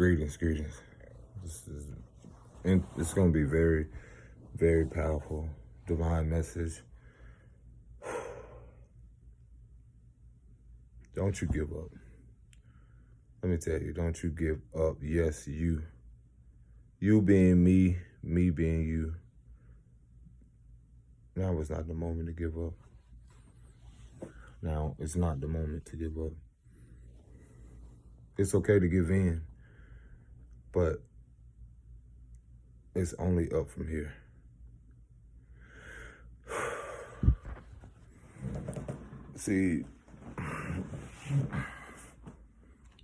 Greetings. It's going to be very, very powerful, divine message. Don't you give up. Let me tell you, don't you give up. Yes, you. You being me being you. Now is not the moment to give up. Now it's not the moment to give up. It's okay to give in, but it's only up from here. See,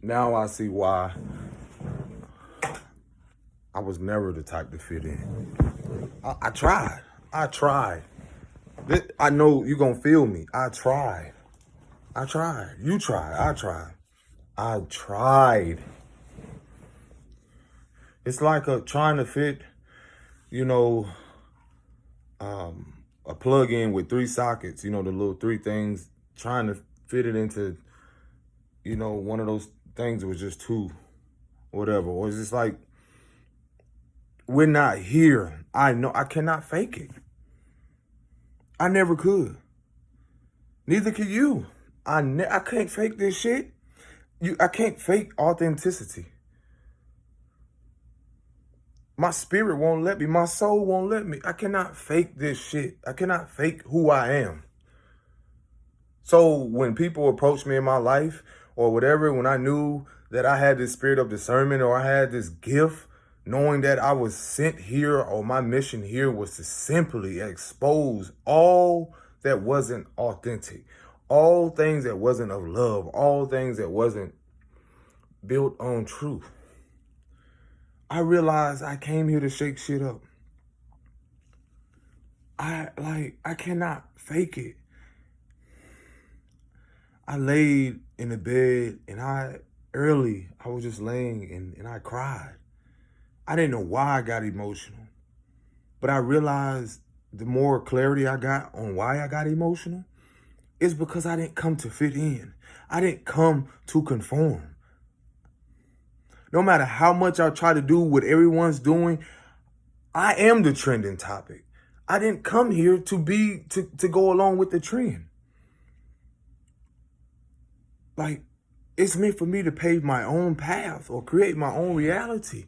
now I see why I was never the type to fit in. I tried. I know you're going to feel me. I tried. You tried. I tried. It's like trying to fit, a plug-in with 3 sockets, the little 3 things, trying to fit it into, one of those things was just 2, whatever. Or it's just like, we're not here. I know I cannot fake it. I never could. Neither can you. I can't fake this shit. I can't fake authenticity. My spirit won't let me. My soul won't let me. I cannot fake this shit. I cannot fake who I am. So when people approach me in my life or whatever, when I knew that I had this spirit of discernment or I had this gift, knowing that I was sent here or my mission here was to simply expose all that wasn't authentic, all things that wasn't of love, all things that wasn't built on truth. I realized I came here to shake shit up. I cannot fake it. I laid in the bed and I was just laying and I cried. I didn't know why I got emotional, but I realized the more clarity I got on why I got emotional is because I didn't come to fit in. I didn't come to conform. No matter how much I try to do what everyone's doing, I am the trending topic. I didn't come here to go along with the trend. Like, it's meant for me to pave my own path or create my own reality.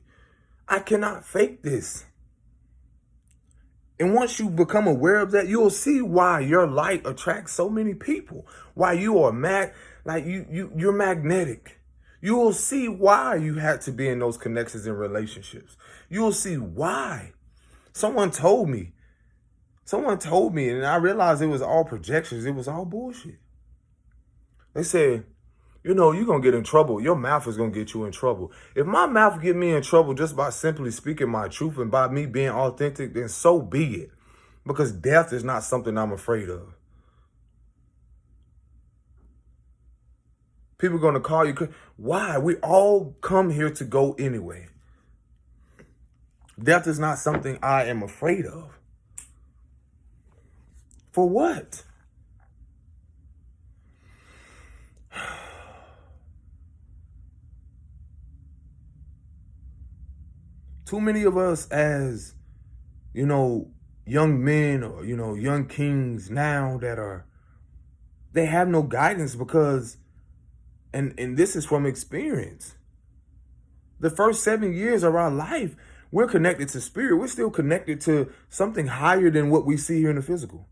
I cannot fake this. And once you become aware of that, you'll see why your light attracts so many people. Why you are you're magnetic. You will see why you had to be in those connections and relationships. You will see why. Someone told me, and I realized it was all projections. It was all bullshit. They said, you're going to get in trouble. Your mouth is going to get you in trouble. If my mouth get me in trouble just by simply speaking my truth and by me being authentic, then so be it. Because death is not something I'm afraid of. People are going to call you. Why? We all come here to go anyway. Death is not something I am afraid of. For what? Too many of us as, young men or, young kings now they have no guidance because, and this is from experience. The first 7 years of our life, we're connected to spirit. We're still connected to something higher than what we see here in the physical.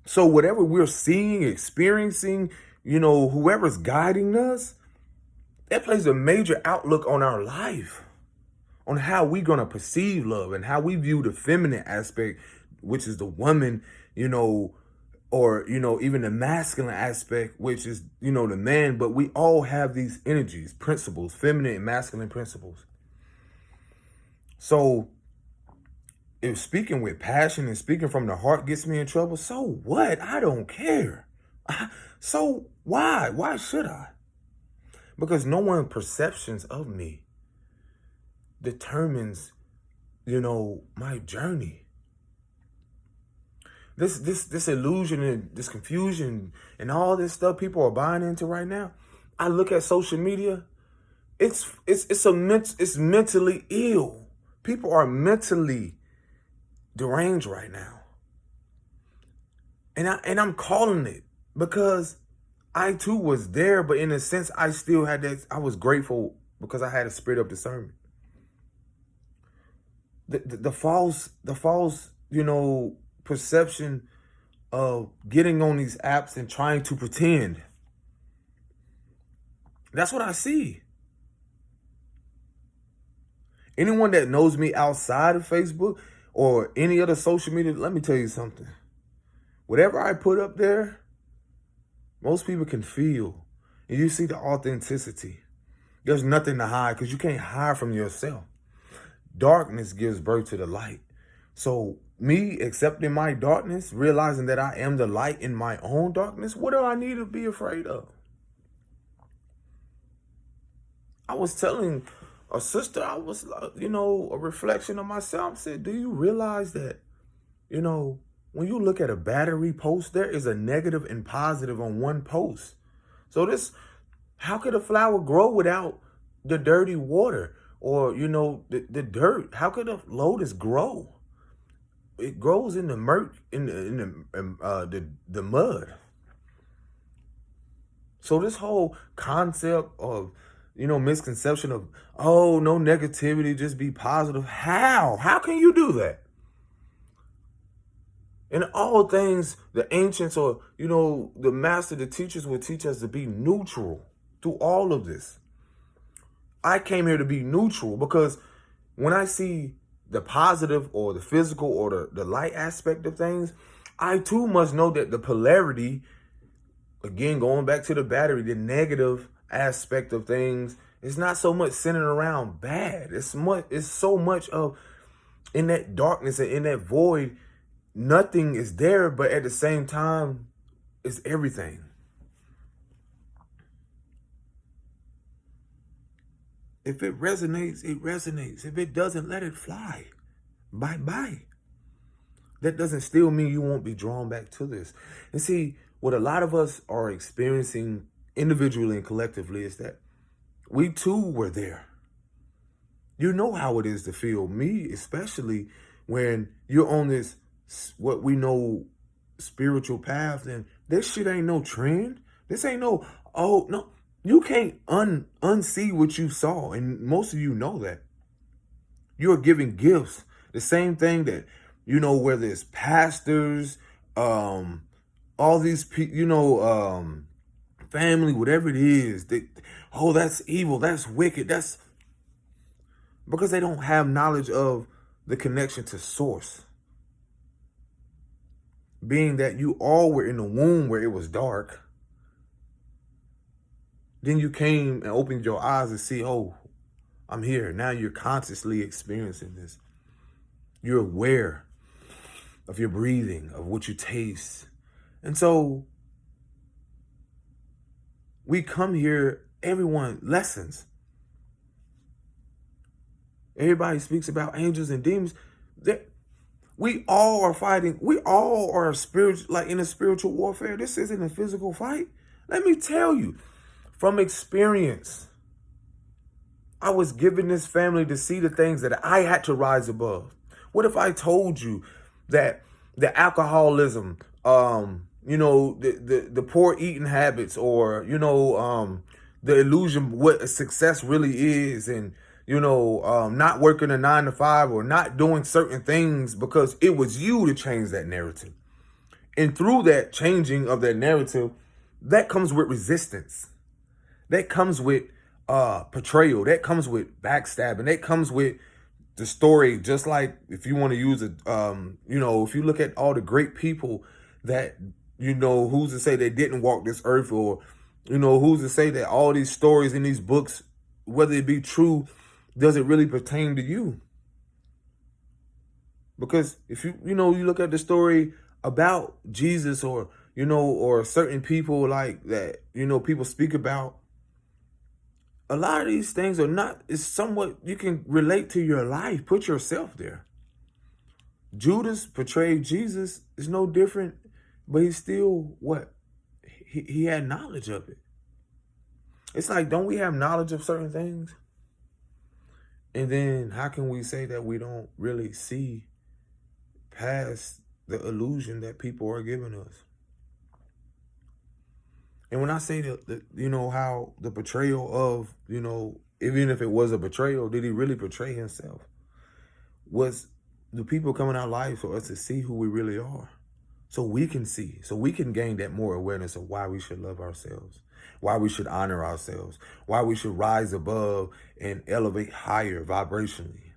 So whatever we're seeing, experiencing, whoever's guiding us, that plays a major outlook on our life, on how we're going to perceive love and how we view the feminine aspect, which is the woman, or, even the masculine aspect, which is, the man. But we all have these energies, principles, feminine and masculine principles. So if speaking with passion and speaking from the heart gets me in trouble, so what? I don't care. So why? Why should I? Because no one's perceptions of me determines, my journey. This illusion and this confusion and all this stuff people are buying into right now. I look at social media It's mentally ill. People are mentally deranged right now. And I'm calling it because I too was there, but in a sense I still had that. I was grateful because I had a spirit of discernment. The false, perception of getting on these apps and trying to pretend. That's what I see. Anyone that knows me outside of Facebook or any other social media, let me tell you something. Whatever I put up there, most people can feel. And you see the authenticity. There's nothing to hide because you can't hide from yourself. Darkness gives birth to the light. So me accepting my darkness, realizing that I am the light in my own darkness, what do I need to be afraid of? I was telling a sister, I was, a reflection of myself. I said, do you realize that, when you look at a battery post, there is a negative and positive on one post. So how could a flower grow without the dirty water or, the dirt? How could a lotus grow? It grows in the murk, in the mud. So this whole concept of, misconception of, oh, no negativity, just be positive. How can you do that? In all things, the ancients or, the master, the teachers would teach us to be neutral through all of this. I came here to be neutral because when I see the positive or the physical or the light aspect of things, I too must know that the polarity, again, going back to the battery, the negative aspect of things is not so much centered around bad. It's so much of in that darkness and in that void, nothing is there, but at the same time, it's everything. If it resonates, it resonates. If it doesn't, let it fly. Bye-bye. That doesn't still mean you won't be drawn back to this. And see, what a lot of us are experiencing individually and collectively is that we too were there. You know how it is to feel, me especially, when you're on this, what we know, spiritual path, and this shit ain't no trend. This ain't no, oh, no. You can't unsee what you saw, and most of you know that. You're giving gifts. The same thing that, whether it's pastors, all these people, family, whatever it is, that's evil, that's wicked, that's because they don't have knowledge of the connection to source. Being that you all were in the womb where it was dark, then you came and opened your eyes to see, oh, I'm here. Now you're consciously experiencing this. You're aware of your breathing, of what you taste. And so we come here, everyone, lessons. Everybody speaks about angels and demons. We all are fighting. We all are spiritual, like in a spiritual warfare. This isn't a physical fight. Let me tell you, from experience, I was given this family to see the things that I had to rise above. What if I told you that the alcoholism, the poor eating habits, or the illusion what success really is, and not working a 9-to-5 or not doing certain things because it was you to change that narrative. And through that changing of that narrative, that comes with resistance. That comes with betrayal. That comes with backstabbing. That comes with the story. Just like if you want to use it, if you look at all the great people that, who's to say they didn't walk this earth, or, who's to say that all these stories in these books, whether it be true, does it really pertain to you? Because if you look at the story about Jesus, or, or certain people like that, people speak about, a lot of these things it's somewhat, you can relate to your life, put yourself there. Judas portrayed Jesus is no different, but he's still what? He had knowledge of it. It's like, don't we have knowledge of certain things? And then how can we say that we don't really see past the illusion that people are giving us? And when I say that, you know, how the betrayal of, you know, even if it was a betrayal, did he really betray himself? Was the people coming out life for us to see who we really are? So we can see, so we can gain that more awareness of why we should love ourselves, why we should honor ourselves, why we should rise above and elevate higher vibrationally,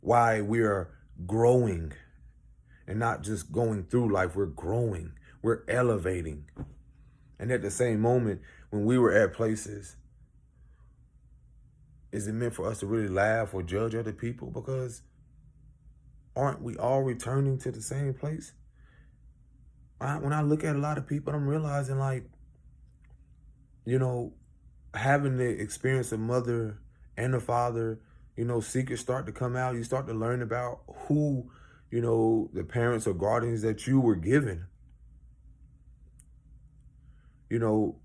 why we are growing and not just going through life. We're growing, we're elevating. And at the same moment, when we were at places, is it meant for us to really laugh or judge other people? Because aren't we all returning to the same place? When I look at a lot of people, I'm realizing, like, you know, having the experience of mother and a father, you know, secrets start to come out. You start to learn about who, you know, the parents or guardians that you were given. You know,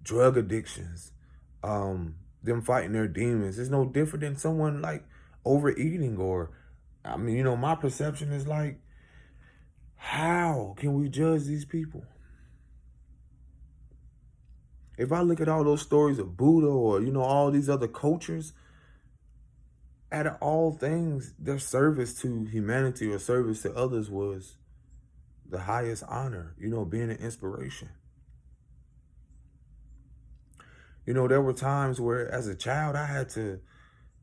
drug addictions, them fighting their demons. It's no different than someone like overeating or, I mean, you know, my perception is like, how can we judge these people? If I look at all those stories of Buddha or, you know, all these other cultures, out of all things, their service to humanity or service to others was the highest honor, you know, being an inspiration. You know, there were times where as a child, I had to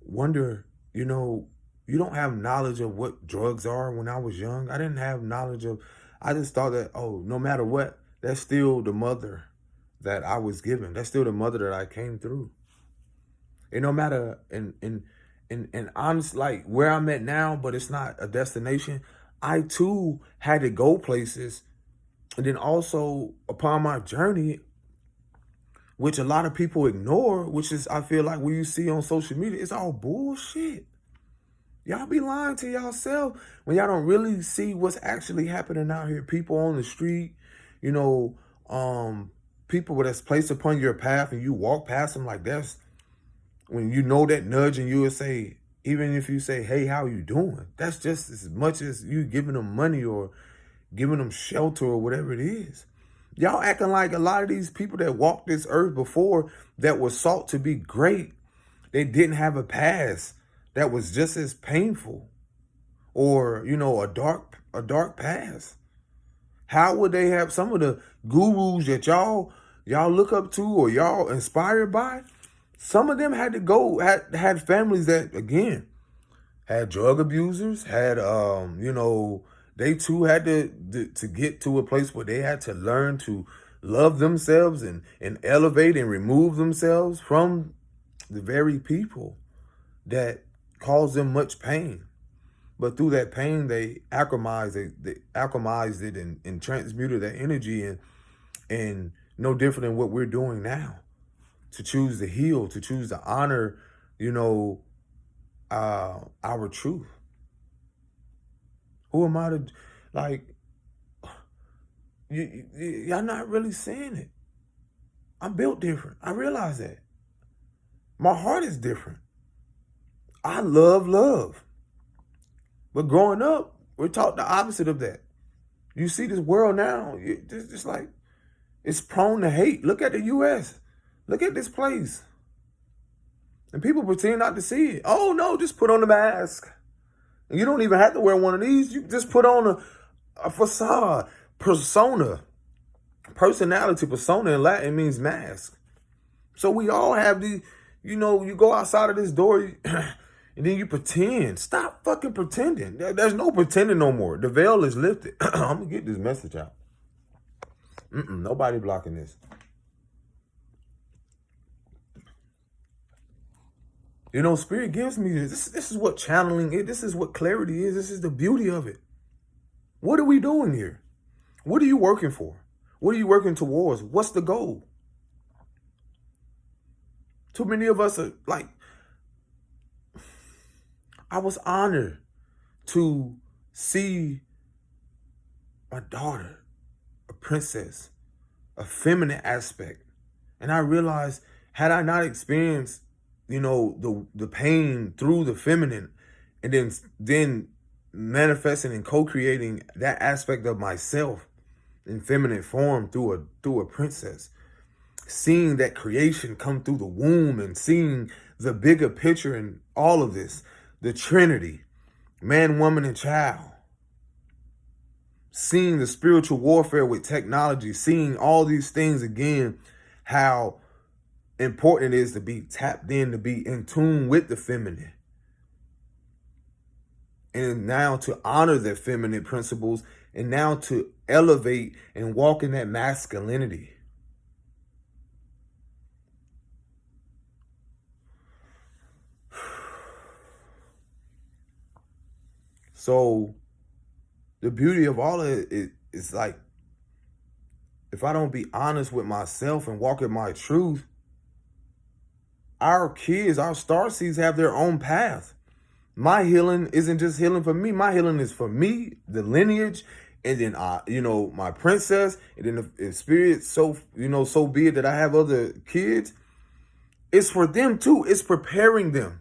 wonder, you know, you don't have knowledge of what drugs are. When I was young, I didn't have knowledge of, I just thought that, oh, no matter what, that's still the mother that I was given. That's still the mother that I came through. And no matter, and honest, like where I'm at now, but it's not a destination. I too had to go places. And then also upon my journey, which a lot of people ignore, which is, I feel like, what you see on social media, it's all bullshit. Y'all be lying to yourself when y'all don't really see what's actually happening out here. People on the street, you know, people that's placed upon your path and you walk past them, like that's when you know that nudge and you would say, even if you say, hey, how you doing? That's just as much as you giving them money or giving them shelter or whatever it is. Y'all acting like a lot of these people that walked this earth before that were sought to be great, they didn't have a past that was just as painful or, you know, a dark past. How would they have some of the gurus that y'all look up to or y'all inspired by? Some of them had to go, had families that, again, had drug abusers, had, you know, they too had to get to a place where they had to learn to love themselves and elevate and remove themselves from the very people that caused them much pain. But through that pain, they alchemized it and transmuted that energy and no different than what we're doing now. To choose to heal, to choose to honor, you know, our truth. Who am I to, like, y'all not really seeing it. I'm built different. I realize that. My heart is different. I love. But growing up, we're taught the opposite of that. You see this world now, it's just like, it's prone to hate. Look at the U.S. Look at this place. And people pretend not to see it. Oh, no, just put on the mask. And you don't even have to wear one of these. You just put on a facade, persona. Personality, persona in Latin means mask. So we all have the, you know, you go outside of this door and then you pretend. Stop fucking pretending. There's no pretending no more. The veil is lifted. I'm going to get this message out. Nobody blocking this. You know, Spirit gives me this. This is what channeling is. This is what clarity is. This is the beauty of it. What are we doing here? What are you working for? What are you working towards? What's the goal? Too many of us are like, I was honored to see my daughter, a princess, a feminine aspect, And I realized, had I not experienced, the pain through the feminine, and then manifesting and co-creating that aspect of myself in feminine form through a princess, seeing that creation come through the womb and seeing the bigger picture in all of this, the Trinity, man, woman, and child, seeing the spiritual warfare with technology, seeing all these things again, how important it is to be tapped in, to be in tune with the feminine. And now to honor their feminine principles, and now to elevate and walk in that masculinity. So the beauty of all of it is like, if I don't be honest with myself and walk in my truth, our kids, our star seeds have their own path. My healing isn't just healing for me. My healing is for me, the lineage, and then my princess, and then if spirit so be it that I have other kids. It's for them too. It's preparing them.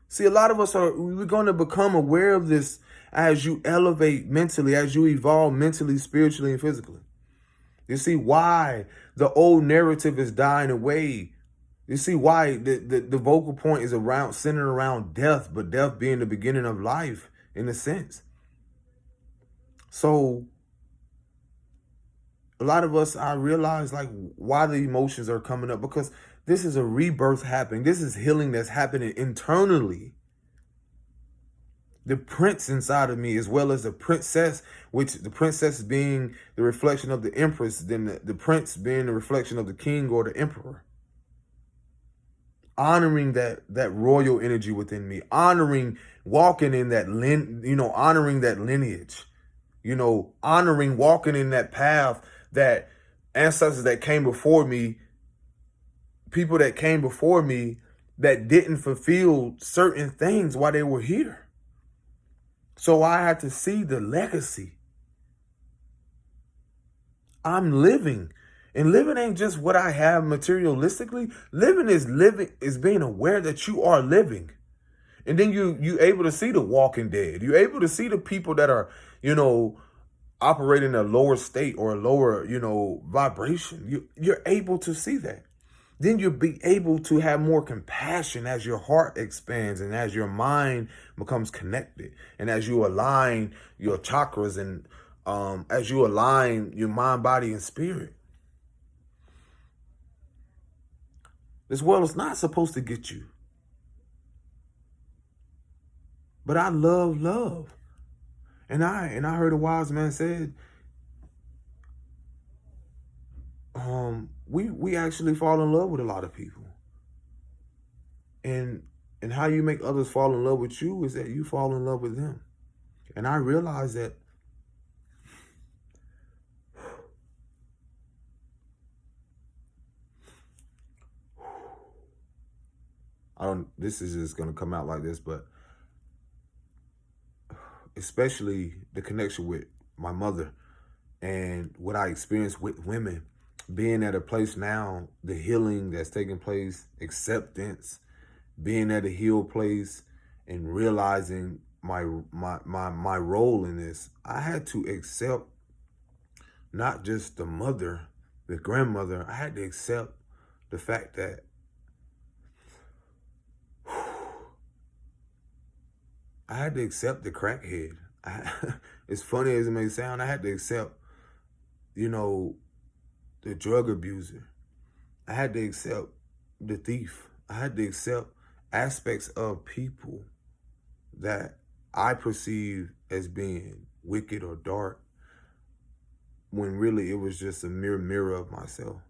See, a lot of us we're going to become aware of this as you elevate mentally, as you evolve mentally, spiritually, and physically. You see why the old narrative is dying away. You see why the vocal point is centered around death, but death being the beginning of life in a sense. So a lot of us, I realize like why the emotions are coming up, because this is a rebirth happening. This is healing that's happening internally. The prince inside of me, as well as the princess, which the princess being the reflection of the empress, then the prince being the reflection of the king or the emperor. Honoring that royal energy within me, honoring walking in that honoring that lineage, honoring walking in that path that ancestors that came before me, people that came before me that didn't fulfill certain things while they were here. So I had to see the legacy. I'm living. And living ain't just what I have materialistically. Living is being aware that you are living. And then you able to see the walking dead. You're able to see the people that are, operating a lower state or a lower, vibration. You're able to see that. Then you'll be able to have more compassion as your heart expands and as your mind becomes connected, and as you align your chakras, and as you align your mind, body, and spirit. This world is not supposed to get you. But I love love. And I heard a wise man said, we actually fall in love with a lot of people. And how you make others fall in love with you is that you fall in love with them. And I realized that this is just gonna come out like this, but especially the connection with my mother and what I experienced with women, being at a place now, the healing that's taking place, acceptance, being at a healed place, and realizing my role in this. I had to accept not just the mother, the grandmother. I had to accept the fact that I had to accept the crackhead. As funny as it may sound, I had to accept, the drug abuser. I had to accept the thief. I had to accept aspects of people that I perceive as being wicked or dark, when really it was just a mere mirror of myself.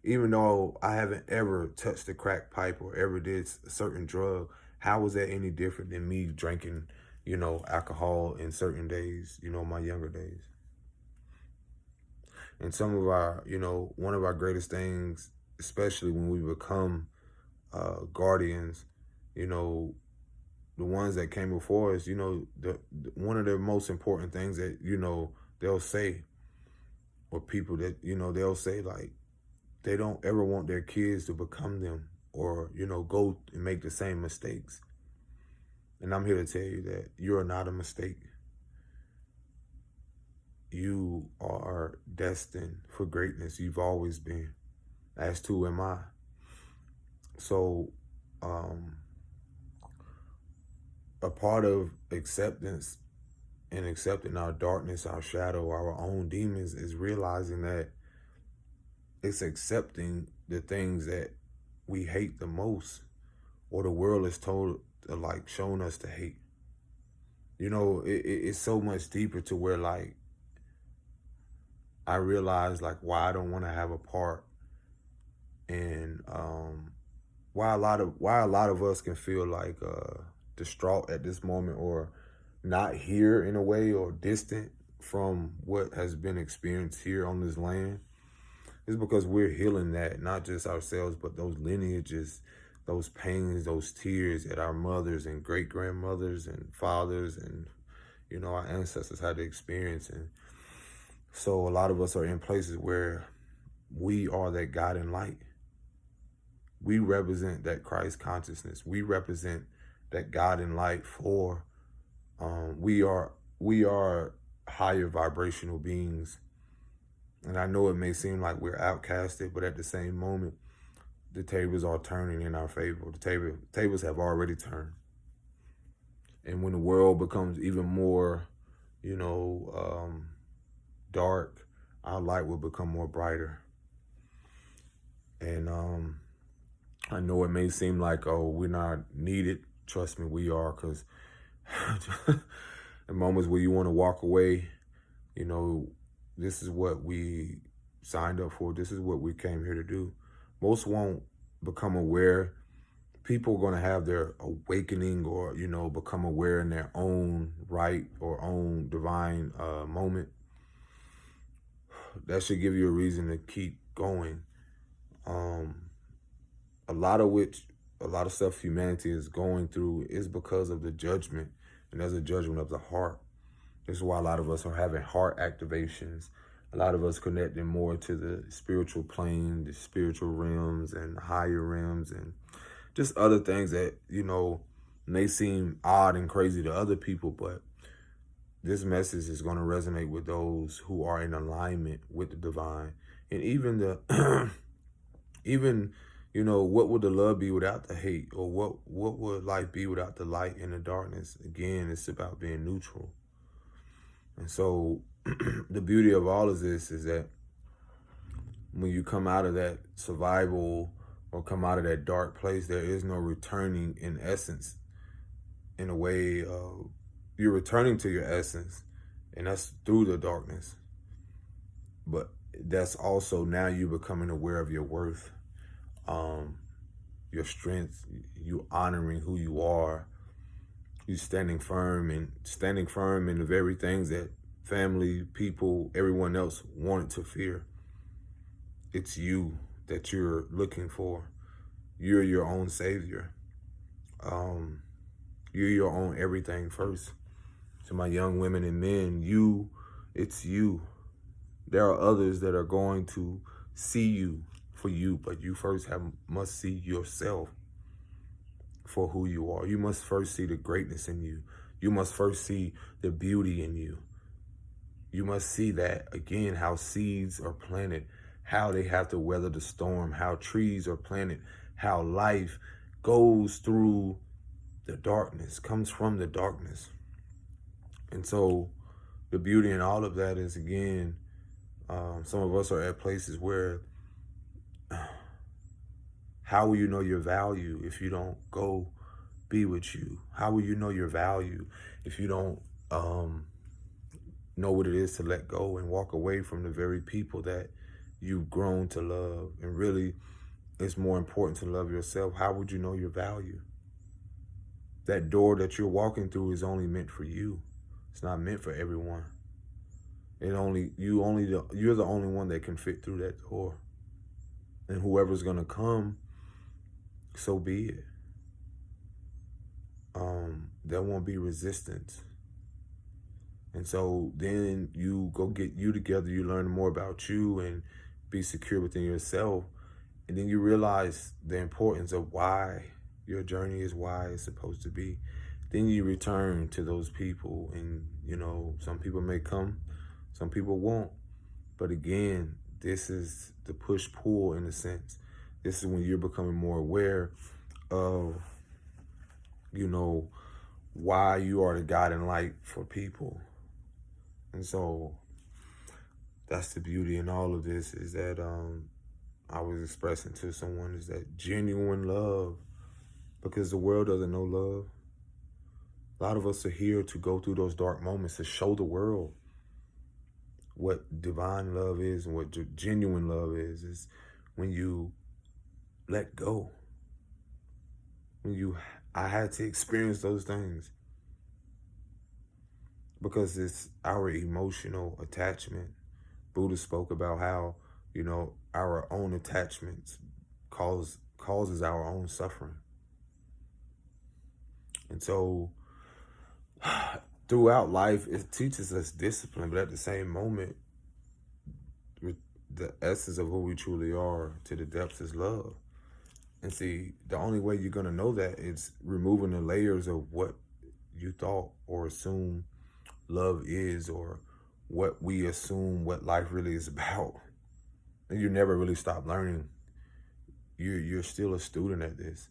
Even though I haven't ever touched a crack pipe or ever did a certain drug, how was that any different than me drinking, alcohol in certain days, my younger days? And some of our, one of our greatest things, especially when we become guardians, the ones that came before us, one of the most important things that, they'll say, or people that, they'll say like they don't ever want their kids to become them or, go and make the same mistakes. And I'm here to tell you that you're not a mistake. You are destined for greatness. You've always been. As too am I. So, a part of acceptance and accepting our darkness, our shadow, our own demons is realizing that it's accepting the things that we hate the most or the world is told, like, shown us to hate. It's so much deeper to where, like, I realize, like, why I don't want to have a part in why a lot of us can feel like distraught at this moment or not here in a way or distant from what has been experienced here on this land is because we're healing that, not just ourselves, but those lineages, those pains, those tears that our mothers and great grandmothers and fathers and, our ancestors had to experience. And so a lot of us are in places where we are that guiding light. We represent that Christ consciousness. We represent that guiding light for, we are higher vibrational beings. And I know it may seem like we're outcasted, but at the same moment, the tables are turning in our favor. The tables have already turned. And when the world becomes even more, dark, our light will become more brighter. And I know it may seem like, oh, we're not needed. Trust me, we are, because in moments where you want to walk away, this is what we signed up for. This is what we came here to do. Most won't become aware. People are going to have their awakening or, become aware in their own right or own divine moment. That should give you a reason to keep going. A lot of stuff humanity is going through is because of the judgment, and there's a judgment of the heart. This is why a lot of us are having heart activations. A lot of us connecting more to the spiritual plane, the spiritual realms and higher realms and just other things that, may seem odd and crazy to other people, but this message is going to resonate with those who are in alignment with the divine. And even what would the love be without the hate? Or what would life be without the light and the darkness? Again, it's about being neutral. And so the beauty of all of this is that when you come out of that survival or come out of that dark place, there is no returning in essence. In a way, you're returning to your essence, and that's through the darkness. But that's also now you becoming aware of your worth, your strength, you honoring who you are, you standing firm in the very things that family, people, everyone else wanted to fear. It's you that you're looking for. You're your own savior. You're your own everything first. To my young women and men, it's you. There are others that are going to see you for you, but you first must see yourself for who you are. You must first see the greatness in you. You must first see the beauty in you. You must see that, again, how seeds are planted, how they have to weather the storm, how trees are planted, how life goes through the darkness, comes from the darkness. And so the beauty in all of that is, again, some of us are at places where how will you know your value if you don't go be with you? How will you know your value if you don't know what it is to let go and walk away from the very people that you've grown to love? And really, it's more important to love yourself. How would you know your value? That door that you're walking through is only meant for you. It's not meant for everyone. You're the only one that can fit through that door. And whoever's gonna come, so be it. There won't be resistance. And so then you go get you together, you learn more about you and be secure within yourself. And then you realize the importance of why your journey is why it's supposed to be. Then you return to those people, and some people may come, some people won't. But again, this is the push pull in a sense. This is when you're becoming more aware of, why you are the guiding light for people. And so that's the beauty in all of this, is that I was expressing to someone, is that genuine love, because the world doesn't know love. A lot of us are here to go through those dark moments to show the world what divine love is and what genuine love is when you let go. I had to experience those things because it's our emotional attachment. Buddha spoke about how, our own attachments causes our own suffering. And so throughout life, it teaches us discipline, but at the same moment, the essence of who we truly are to the depths is love. And see, the only way you're going to know that is removing the layers of what you thought or assume love is, or what we assume what life really is about. And you never really stop learning. You're still a student at this.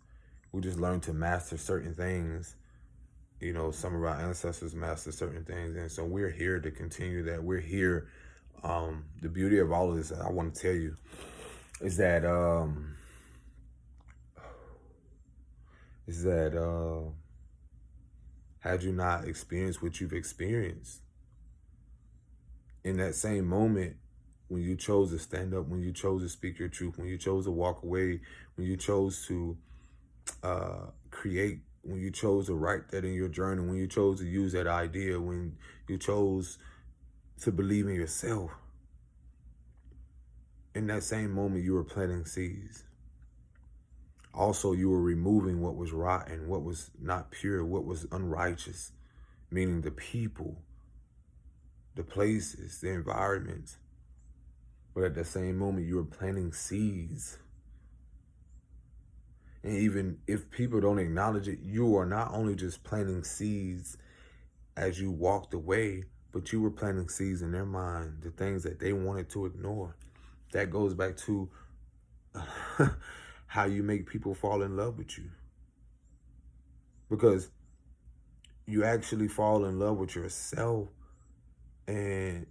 We just learn to master certain things. Some of our ancestors mastered certain things. And so we're here to continue that. We're here. The beauty of all of this, I want to tell you, is that had you not experienced what you've experienced, in that same moment, when you chose to stand up, when you chose to speak your truth, when you chose to walk away, when you chose to create, when you chose to write that in your journal, when you chose to use that idea, when you chose to believe in yourself, in that same moment, you were planting seeds. Also, you were removing what was rotten, what was not pure, what was unrighteous, meaning the people, the places, the environments. But at the same moment, you were planting seeds. And even if people don't acknowledge it, you are not only just planting seeds as you walked away, but you were planting seeds in their mind, the things that they wanted to ignore. That goes back to how you make people fall in love with you. Because you actually fall in love with yourself. And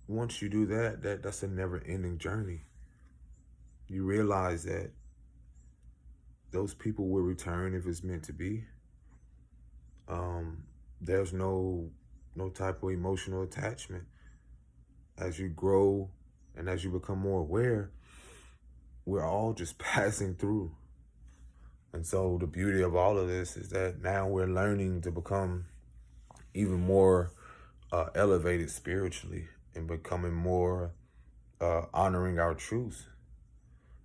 once you do that, that's a never-ending journey. You realize that those people will return if it's meant to be. There's no type of emotional attachment. As you grow and as you become more aware, we're all just passing through. And so the beauty of all of this is that now we're learning to become even more elevated spiritually and becoming more honoring our truth.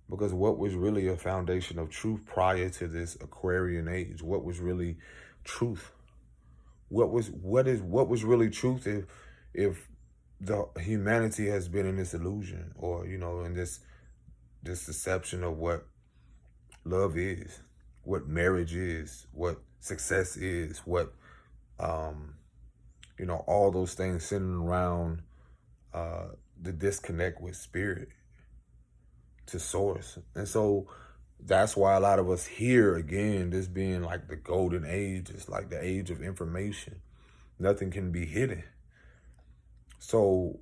Because what was really a foundation of truth prior to this Aquarian age? What was really truth? What was really truth if the humanity has been in this illusion, or in this deception of what love is, what marriage is, what success is, what all those things centering around the disconnect with spirit to source. And so that's why a lot of us here, again, this being like the golden age, it's like the age of information. Nothing can be hidden. So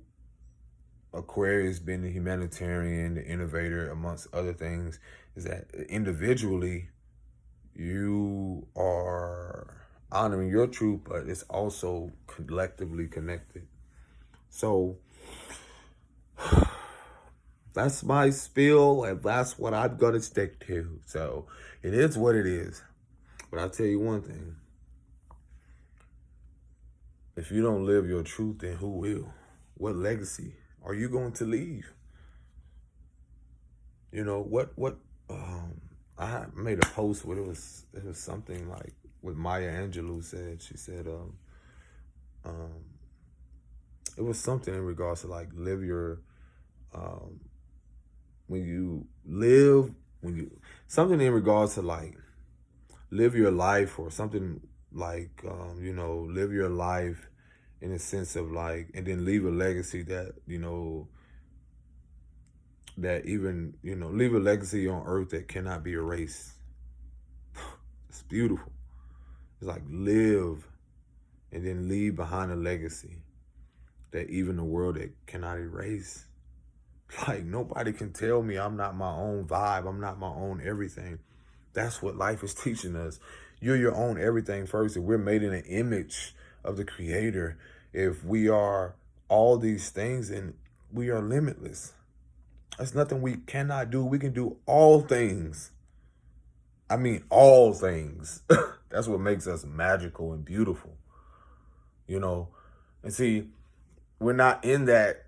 Aquarius, being the humanitarian, the innovator, amongst other things, is that individually you are honoring your truth, but it's also collectively connected. So that's my spiel, and that's what I'm going to stick to. So it is what it is. But I'll tell you one thing. If you don't live your truth, then who will? What legacy are you going to leave? I made a post where it was something like what Maya Angelou said. She said, it was something in regards to like live your, um, when you live, when you, something in regards to like live your life, or something like, live your life in a sense of like, and then leave a legacy that, that even, leave a legacy on earth that cannot be erased. It's beautiful. It's like live and then leave behind a legacy that even the world that cannot erase. Like nobody can tell me I'm not my own vibe. I'm not my own everything. That's what life is teaching us. You're your own everything first. If we're made in an image of the Creator, if we are all these things, and we are limitless. There's nothing we cannot do. We can do all things. I mean, all things. That's what makes us magical and beautiful. And see, we're not in that,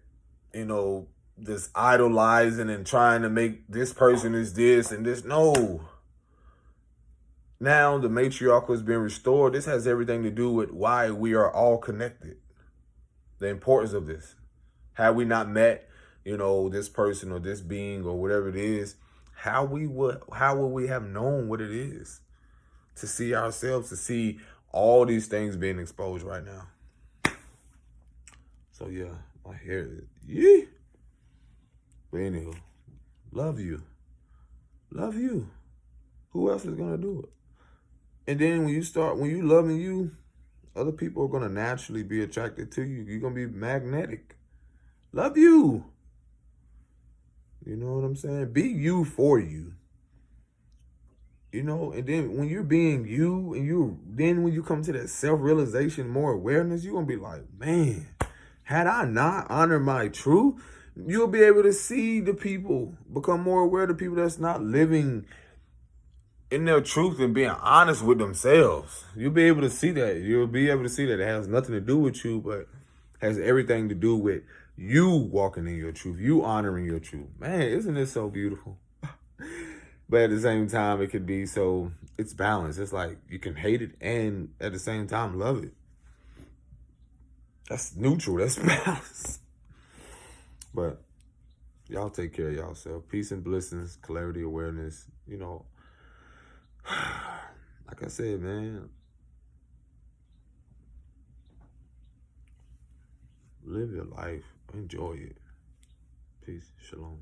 this idolizing and trying to make this person is this and this. No. Now the matriarchal has been restored. This has everything to do with why we are all connected. The importance of this. Had we not met, this person or this being or whatever it is, how would we have known what it is to see ourselves, to see all these things being exposed right now? So yeah, I hear it. Yeah. But anywho, love you. Love you. Who else is gonna do it? And then when you loving you, other people are gonna naturally be attracted to you. You're gonna be magnetic. Love you. You know what I'm saying? Be you for you. And then when you're being you, and then when you come to that self-realization, more awareness, you're gonna be like, man, had I not honored my truth, you'll be able to see the people, become more aware of the people that's not living in their truth and being honest with themselves. You'll be able to see that. You'll be able to see that it has nothing to do with you, but has everything to do with you walking in your truth, you honoring your truth. Man, isn't this so beautiful? But at the same time, it could be it's balanced. It's like you can hate it and at the same time love it. That's neutral. That's balance. But y'all take care of yourself. Peace and blessings, clarity, awareness. Like I said, man, live your life. Enjoy it. Peace. Shalom.